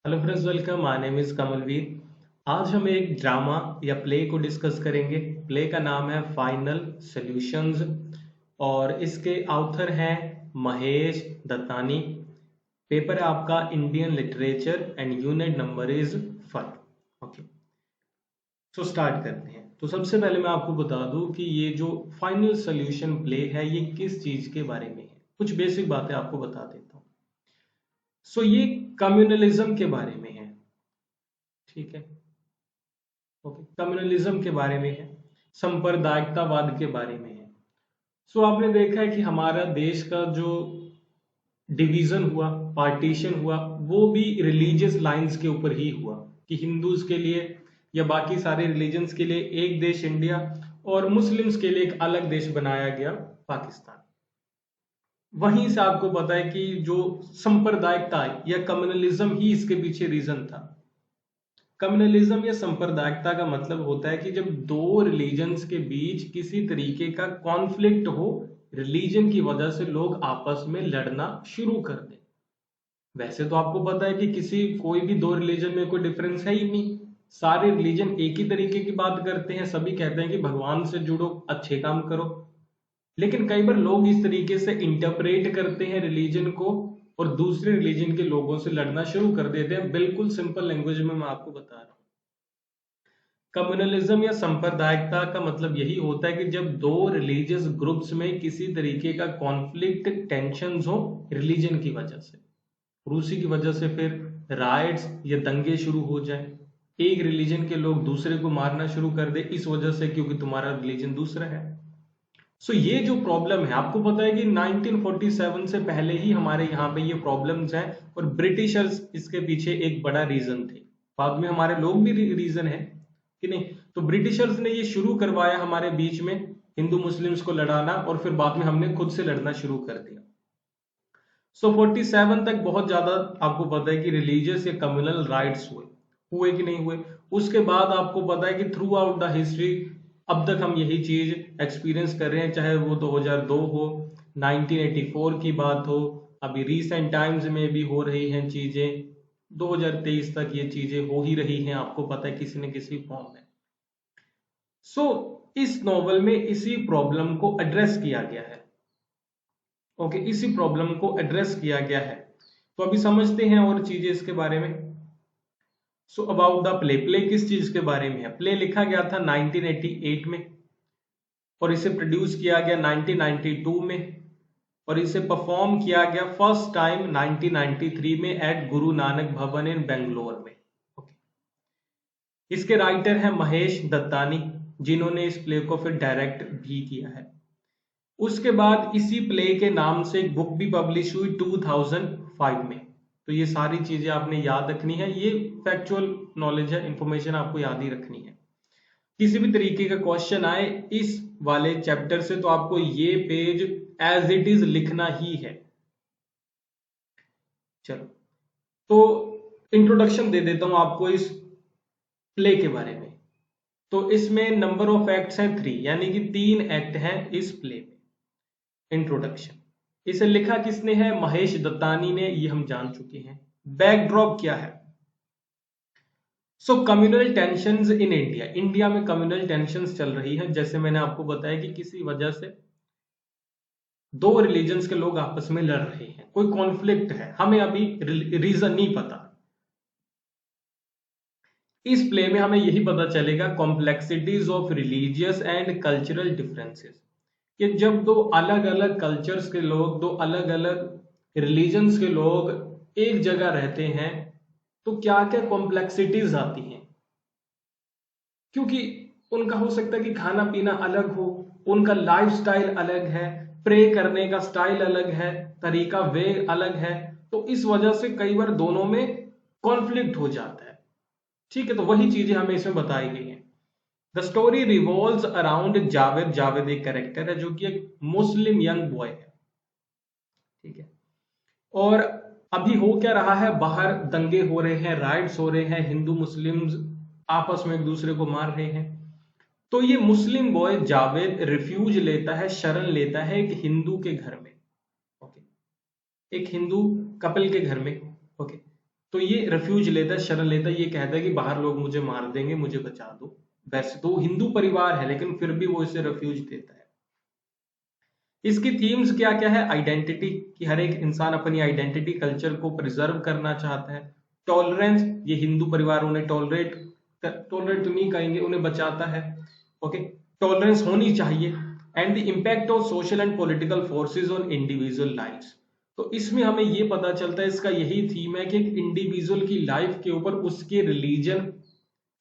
Hello friends, welcome. My name is Kamalveer. आज हम एक ड्रामा या प्ले को डिस्कस करेंगे। प्ले का नाम है फाइनल सॉल्यूशंस और इसके ऑथर हैं महेश दत्तानी। पेपर है आपका Indian literature and unit number is 5। Okay, तो स्टार्ट करते हैं। तो सबसे पहले मैं आपको बता दूं कि ये जो फाइनल सॉल्यूशन प्ले है ये किस चीज के बारे में है। कुछ बेसिक बातें आपको बता देता हूँ। ये कम्युनलिज्म के बारे में है। ठीक है, ओके, कम्युनलिज्म के बारे में है, सांप्रदायिकतावाद के बारे में है। आपने देखा है कि हमारा देश का जो डिवीजन हुआ, पार्टीशन हुआ, वो भी रिलीजियस लाइंस के ऊपर ही हुआ कि हिंदूज के लिए या बाकी सारे रिलीजन्स के लिए एक देश इंडिया और मुस्लिम्स के लिए एक अलग देश बनाया गया पाकिस्तान। वहीं से आपको पता है कि जो सांप्रदायिकता या कम्युनलिज्म ही इसके पीछे रीजन था। कम्युनलिज्म या सांप्रदायिकता का मतलब होता है कि जब दो रिलीजन्स के बीच किसी तरीके का कॉन्फ्लिक्ट हो, रिलीजन की वजह से लोग आपस में लड़ना शुरू कर दें। वैसे तो आपको पता है कि कोई भी दो रिलीजन में कोई डिफरेंस है ही नहीं। सारे रिलीजन एक ही तरीके की बात करते हैं, सभी कहते हैं कि भगवान से जुड़ो, अच्छे काम करो। लेकिन कई बार लोग इस तरीके से इंटरप्रेट करते हैं रिलीजन को और दूसरे रिलीजन के लोगों से लड़ना शुरू कर देते हैं। बिल्कुल सिंपल लैंग्वेज में मैं आपको बता रहा हूं। कम्युनलिज्म या सांप्रदायिकता का मतलब यही होता है कि जब दो रिलीजियस ग्रुप्स में किसी तरीके का कॉन्फ्लिक्ट, टेंशंस हो रिलीजन की वजह से, और उसी की वजह से फिर राइट्स या दंगे शुरू हो जाए। एक रिलीजन के लोग दूसरे को मारना शुरू कर दे इस वजह से क्योंकि तुम्हारा रिलीजन दूसरा है। ये जो प्रॉब्लम है, आपको पता है कि 1947 से पहले ही हमारे यहाँ पे ये प्रॉब्लम्स हैं और ब्रिटिशर्स इसके पीछे एक बड़ा रीजन थे। बाद में हमारे लोग भी रीजन है कि नहीं। तो ब्रिटिशर्स ने ये शुरू करवाया हमारे बीच में हिंदू मुस्लिम्स को लड़ाना और फिर बाद में हमने खुद से लड़ना शुरू कर दिया। 47 तक बहुत ज्यादा आपको पता है कि रिलीजियस या कम्युनल राइट्स हुए हुए कि नहीं हुए। उसके बाद आपको पता है कि थ्रू आउट द हिस्ट्री अब तक हम यही चीज एक्सपीरियंस कर रहे हैं, चाहे वो 2002 हो, 1984 की बात हो, अभी रिसेंट टाइम्स में भी हो रही हैं चीजें, 2023 तक ये चीजें हो ही रही हैं, आपको पता है किसी न किसी फॉर्म में। इस नॉवल में इसी प्रॉब्लम को एड्रेस किया गया है। ओके, इसी प्रॉब्लम को एड्रेस किया गया है। तो अभी समझते हैं और चीजें इसके बारे में। अबाउट द प्ले, प्ले किस चीज के बारे में है। प्ले लिखा गया था 1988 में और इसे प्रोड्यूस किया गया 1992 में और इसे परफॉर्म किया गया फर्स्ट टाइम 1993 में एट गुरु नानक भवन इन बेंगलोर में। ओके, इसके राइटर हैं महेश दत्तानी, जिन्होंने इस प्ले को फिर डायरेक्ट भी किया है। उसके बाद इसी प्ले के नाम से एक बुक भी पब्लिश हुई 2005 में। तो ये सारी चीजें आपने याद रखनी है, ये फैक्चुअल नॉलेज है, इंफॉर्मेशन आपको याद ही रखनी है। किसी भी तरीके का क्वेश्चन आए इस वाले चैप्टर से तो आपको ये पेज एज इट इज लिखना ही है। चलो, तो इंट्रोडक्शन दे देता हूं आपको इस प्ले के बारे में। तो इसमें नंबर ऑफ एक्ट्स हैं 3, यानी कि 3 एक्ट हैं इस प्ले में। इंट्रोडक्शन, इसे लिखा किसने है, महेश दत्तानी ने, ये हम जान चुके हैं। बैकड्रॉप क्या है। Communal tensions in India, India में कम्युनल टेंशंस चल रही हैं। जैसे मैंने आपको बताया कि किसी वजह से दो रिलीजन्स के लोग आपस में लड़ रहे हैं, कोई कॉन्फ्लिक्ट है, हमें अभी रीजन नहीं पता। इस प्ले में हमें यही पता चलेगा complexities of religious and cultural differences, कि जब दो अलग अलग कल्चर्स के लोग, दो अलग अलग रिलीजन्स के लोग एक जगह रहते हैं तो क्या क्या कॉम्प्लेक्सिटीज आती हैं। क्योंकि उनका हो सकता है कि खाना पीना अलग हो, उनका लाइफस्टाइल अलग है, प्रे करने का स्टाइल अलग है, तरीका वे अलग है। तो इस वजह से कई बार दोनों में कॉन्फ्लिक्ट हो जाता है। ठीक है, तो वही चीजें हमें इसमें बताई गई हैं। The story revolves around Javed, Javed एक कैरेक्टर है जो कि एक मुस्लिम यंग बॉय है। ठीक है, और अभी हो क्या रहा है, बाहर दंगे हो रहे हैं, राइट्स हो रहे हैं, हिंदू मुस्लिम्स आपस में एक दूसरे को मार रहे हैं। तो ये मुस्लिम बॉय जावेद रिफ्यूज लेता है, शरण लेता है एक हिंदू के घर में। ओके, एक हिंदू कपल के घर में। ओके, तो ये refuge लेता है, शरण लेता है, ये कहता है कि बाहर लोग मुझे मार देंगे, मुझे बचा दो। वैसे तो हिंदू परिवार है लेकिन फिर भी वो इसे refuge देता है। इसकी थीम्स क्या क्या है? आइडेंटिटी, कि हर एक इंसान अपनी आइडेंटिटी कल्चर को प्रिजर्व करना चाहता है। टॉलरेंस, ये हिंदू परिवार उन्हें टॉलरेट तो नहीं कहेंगे, उन्हें बचाता है। ओके, टॉलरेंस होनी चाहिए। And the impact of social and political forces on individual lifes. तो इसमें हमें ये पता चलता है, इसका यही थीम है कि एक इंडिविजुअल की लाइफ के ऊपर उसके रिलीजन,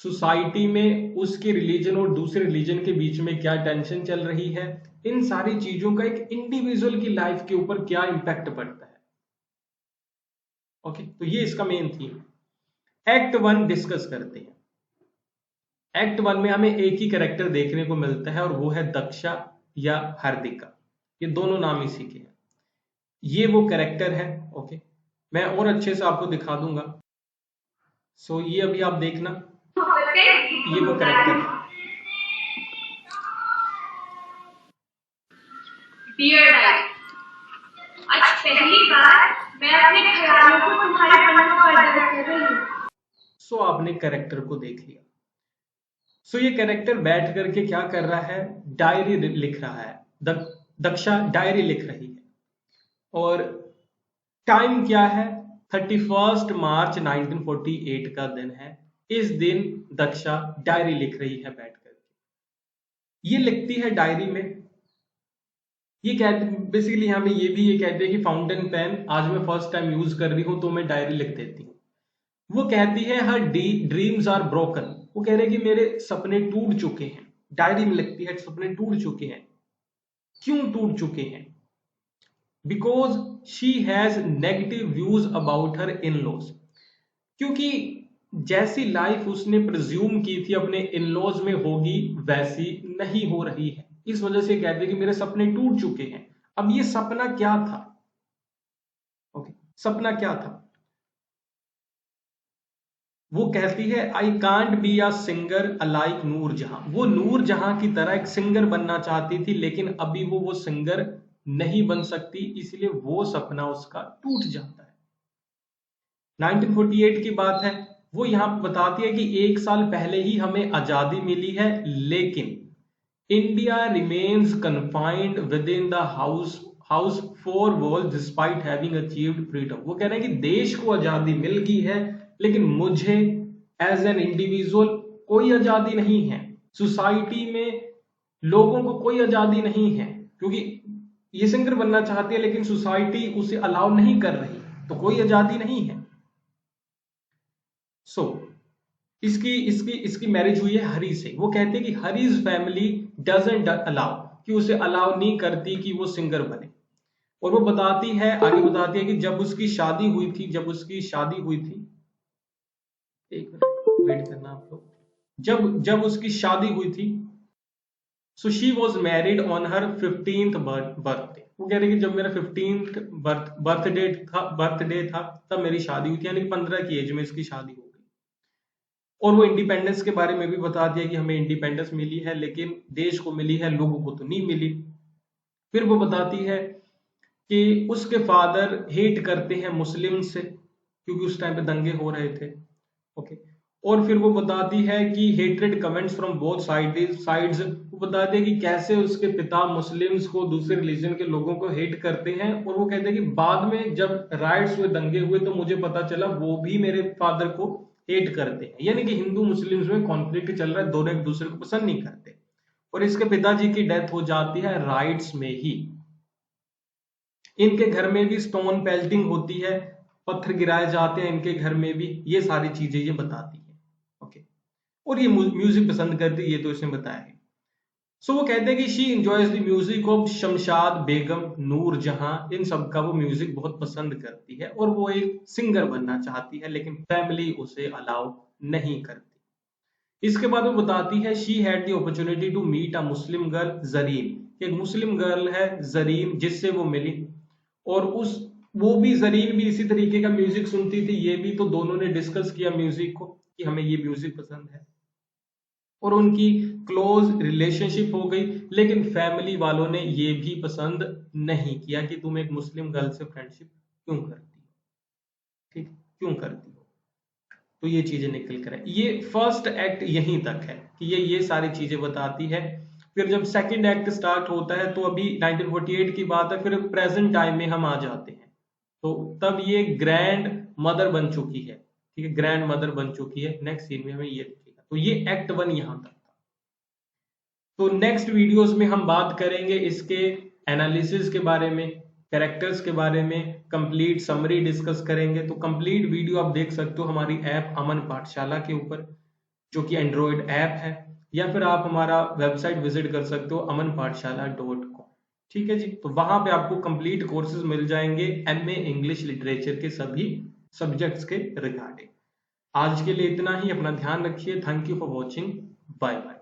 सोसाइटी में उसके रिलीजन और दूसरे रिलीजन के बीच में क्या टेंशन चल रही है, इन सारी चीजों का एक इंडिविजुअल की लाइफ के ऊपर क्या इंपैक्ट पड़ता है। ओके, तो ये इसका मेन थीम। एक्ट 1 डिस्कस करते हैं। एक्ट 1 में हमें एक ही कैरेक्टर देखने को मिलता है और वो है दक्षा या हार्दिका। ये दोनों नाम इसी के हैं। ये वो कैरेक्टर है। ओके, मैं और अच्छे से आपको दिखा दूंगा। सो ये अभी आप देखना, ये वो कैरेक्टर है। डियर डाइट, आज पहली बार मैं अपने ख्यालों को तुम्हारे पन्नों पर दर्ज कर रही हूँ। सो आपने कैरेक्टर को देख लिया। सो ये कैरेक्टर बैठ करके क्या कर रहा है? डायरी लिख रहा है। दक्षा डायरी लिख रही है। और टाइम क्या है? 31 मार्च 1948 का दिन है। इस दिन दक्षा डायरी लिख रही है बैठ करके। ये लिखती है डायरी में, ये कहते बेसिकली यहाँ पे ये कहते हैं कि फाउंटेन पेन आज मैं फर्स्ट टाइम यूज कर रही हूं तो मैं डायरी लिख देती हूँ। वो कहती है हर ड्रीम्स आर ब्रोकन। वो कह रहे हैं कि मेरे सपने टूट चुके हैं। डायरी में लिखती है सपने टूट चुके हैं। क्यों टूट चुके हैं? Because she has negative views about her in laws. क्योंकि जैसी लाइफ उसने प्रिज्यूम की थी अपने इन लॉज में होगी वैसी नहीं हो रही है। इस वजह से कहते हैं कि मेरे सपने टूट चुके हैं। अब ये सपना क्या था? ओके, सपना क्या था? वो कहती है I can't be a singer alike Noor Jahan. वो नूर जहां की तरह एक सिंगर बनना चाहती थी लेकिन अभी वो सिंगर नहीं बन सकती, इसलिए वो सपना उसका टूट जाता है। 1948 की बात है। वो यहां बताती है कि एक साल पहले ही हमें आजादी मिली है लेकिन India remains confined with in the house four walls despite having achieved freedom. वो कह रहे हैं कि देश को आजादी मिल गई है लेकिन मुझे एज एन इंडिविजुअल कोई आजादी नहीं है। सोसाइटी में लोगों को कोई आजादी नहीं है क्योंकि ये सिंगर बनना चाहती है लेकिन सोसाइटी उसे अलाउ नहीं कर रही, तो कोई आजादी नहीं है। सो इसकी इसकी इसकी मैरिज हुई है हरी से। वो कहते हैं कि हरीज फैमिली डजंट अलाउ, कि उसे अलाउ नहीं करती कि वो सिंगर बने। और वो बताती है, आगे बताती है कि जब उसकी शादी हुई थी, एक मिनट वेट करना आप लोग। जब जब उसकी शादी हुई थी, so she was married on her 15th birthday. वो कह रहे कि जब मेरा 15th बर्थडे था तब मेरी शादी हुई थी, यानी 15 की एज में इसकी शादी हो गई। और वो इंडिपेंडेंस के बारे में भी बताती है कि हमें इंडिपेंडेंस मिली है लेकिन देश को मिली है, लोगों को तो नहीं मिली। फिर वो बताती है कि उसके फादर हेट करते हैं मुस्लिम से क्योंकि उस टाइम पे दंगे हो रहे थे। ओके, और फिर वो बताती है कि hatred comments from both sides. वो बताते हैं कि कैसे उसके पिता मुस्लिम्स को, दूसरे रिलीजन के लोगों को हेट करते हैं। और वो कहते हैं कि बाद में जब राइट्स हुए, दंगे हुए, तो मुझे पता चला वो भी मेरे फादर को हेट करते हैं। यानी कि हिंदू मुस्लिम्स में कॉन्फ्लिक्ट चल रहा है, दोनों एक दूसरे को पसंद नहीं करते। और इसके पिताजी की डेथ हो जाती है राइट्स में ही। इनके घर में भी स्टोन पेल्टिंग होती है, पत्थर गिराए जाते हैं इनके घर में भी। ये सारी चीजें ये बताती है। ओके, और ये म्यूजिक पसंद करती है, ये तो इसने बताया है। सो वो कहते हैं कि she enjoys the music of Shamshad Begum, Noor Jahan, इन सब का वो म्यूजिक बहुत पसंद करती है और वो एक सिंगर बनना चाहती है लेकिन फैमिली उसे अलाउ नहीं करती। इसके बाद वो बताती है she had the opportunity to meet a Muslim girl Zareen. एक मुस्लिम गर्ल है जरीन जिससे वो मिली, और वो भी, जरीन भी इसी तरीके का म्यूजिक सुनती थी, ये भी। तो दोनों ने डिस्कस किया म्यूजिक को कि हमें ये म्यूजिक पसंद है और उनकी क्लोज रिलेशनशिप हो गई। लेकिन फैमिली वालों ने ये भी पसंद नहीं किया कि तुम एक मुस्लिम गर्ल से फ्रेंडशिप क्यों करती हो, ठीक, क्यों करती हो। तो ये चीजें निकल कर है। ये फर्स्ट एक्ट यहीं तक है कि ये सारी चीजें बताती है। फिर जब सेकंड एक्ट स्टार्ट होता है तो अभी 1948 की बात है, फिर प्रेजेंट टाइम में हम आ जाते हैं, तो तब ये ग्रैंड मदर बन चुकी है, ठीक है, ग्रैंड मदर बन चुकी है। नेक्स्ट सीन में हमें ये दिखेगा। तो ये एक्ट 1 यहां तक था। तो नेक्स्ट वीडियोस में हम बात करेंगे इसके एनालिसिस के बारे में, कैरेक्टर्स के बारे में, कंप्लीट समरी डिस्कस करेंगे। तो कंप्लीट वीडियो आप देख सकते हो हमारी ऐप अमन पाठशाला के ऊपर, जो कि एंड्रॉयड ऐप है, या फिर आप हमारा वेबसाइट विजिट कर सकते हो amanpathshala.com। ठीक है जी, तो वहां पे आपको कंप्लीट कोर्सेज मिल जाएंगे एमए इंग्लिश लिटरेचर के सभी सब्जेक्ट्स के रिगार्डिंग। आज के लिए इतना ही, अपना ध्यान रखिए। Thank you for watching, bye bye.